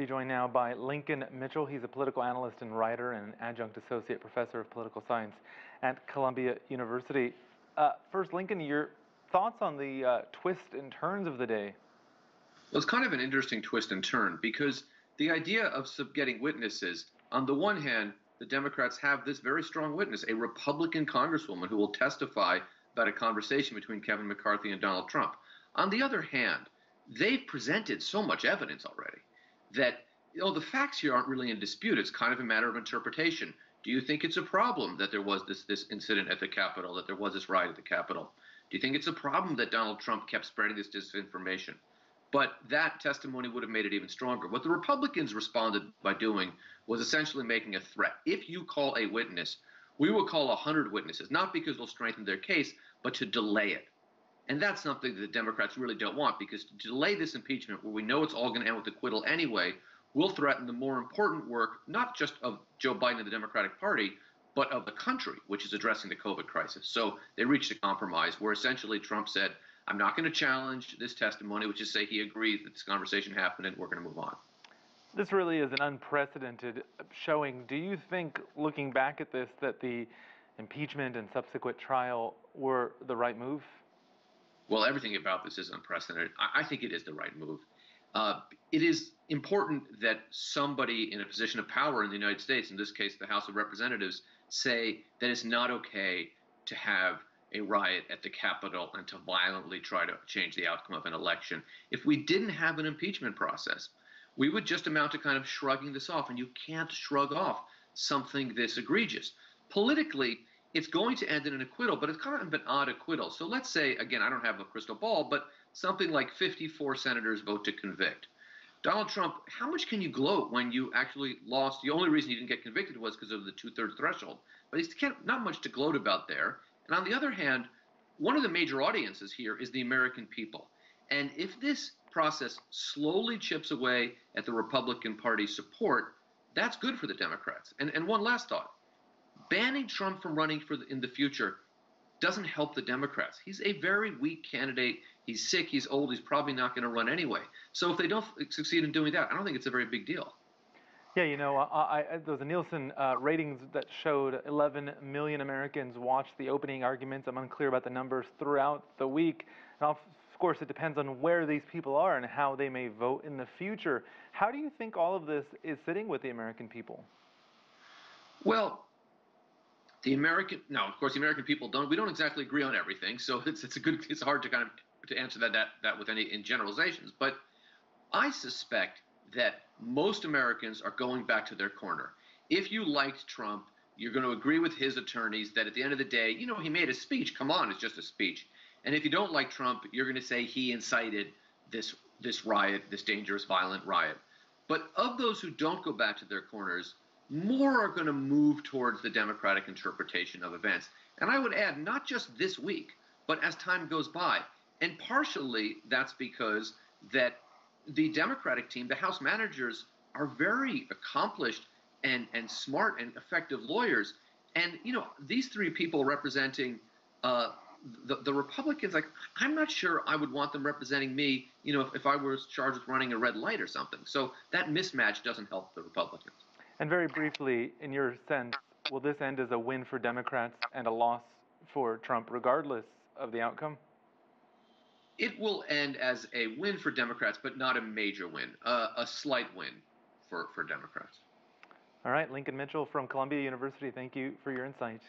be joined now by Lincoln Mitchell. He's a political analyst and writer and an adjunct associate professor of political science at Columbia University. First, Lincoln, your thoughts on the twists and turns of the day? Well, it's kind of an interesting twist and turn because the idea of getting witnesses, on the one hand, the Democrats have this very strong witness, a Republican congresswoman who will testify about a conversation between Kevin McCarthy and Donald Trump. On the other hand, they've presented so much evidence already that the facts here aren't really in dispute. It's kind of a matter of interpretation. Do you think it's a problem that there was this incident at the Capitol, that there was this riot at the Capitol? Do you think it's a problem that Donald Trump kept spreading this disinformation? But that testimony would have made it even stronger. What the Republicans responded by doing was essentially making a threat. If you call a witness, we will call 100 witnesses, not because they'll strengthen their case, but to delay it. And that's something that the Democrats really don't want, because to delay this impeachment, where we know it's all going to end with acquittal anyway, will threaten the more important work, not just of Joe Biden and the Democratic Party, but of the country, which is addressing the COVID crisis. So they reached a compromise where essentially Trump said, I'm not going to challenge this testimony, which is say he agrees that this conversation happened and we're going to move on. This really is an unprecedented showing. Do you think, looking back at this, that the impeachment and subsequent trial were the right move? Well, everything about this is unprecedented. I think it is the right move. It is important that somebody in a position of power in the United States, in this case the House of Representatives, say that it's not okay to have a riot at the Capitol and to violently try to change the outcome of an election. If we didn't have an impeachment process, we would just amount to kind of shrugging this off, and you can't shrug off something this egregious. Politically, it's going to end in an acquittal, but it's kind of an odd acquittal. So let's say, again, I don't have a crystal ball, but something like 54 senators vote to convict. Donald Trump, how much can you gloat when you actually lost? The only reason he didn't get convicted was because of the two-thirds threshold. But he's not much to gloat about there. And on the other hand, one of the major audiences here is the American people. And if this process slowly chips away at the Republican Party's support, that's good for the Democrats. And one last thought. Banning Trump from running in the future doesn't help the Democrats. He's a very weak candidate. He's sick. He's old. He's probably not going to run anyway. So if they don't succeed in doing that, I don't think it's a very big deal. Yeah, there was a Nielsen ratings that showed 11 million Americans watched the opening arguments. I'm unclear about the numbers throughout the week. And of course, it depends on where these people are and how they may vote in the future. How do you think all of this is sitting with the American people? Well, of course, the American people we don't exactly agree on everything. So it's hard to kind of to answer that with any in generalizations. But I suspect that most Americans are going back to their corner. If you liked Trump, you're going to agree with his attorneys that at the end of the day, he made a speech. Come on, it's just a speech. And if you don't like Trump, you're going to say he incited this riot, this dangerous, violent riot. But of those who don't go back to their corners, more are going to move towards the Democratic interpretation of events. And I would add, not just this week, but as time goes by. And partially that's because that the Democratic team, the House managers, are very accomplished and smart and effective lawyers. And, these three people representing the Republicans, I'm not sure I would want them representing me, if I was charged with running a red light or something. So that mismatch doesn't help the Republicans. And very briefly, in your sense, will this end as a win for Democrats and a loss for Trump, regardless of the outcome? It will end as a win for Democrats, but not a major win, a slight win for Democrats. All right, Lincoln Mitchell from Columbia University, thank you for your insight.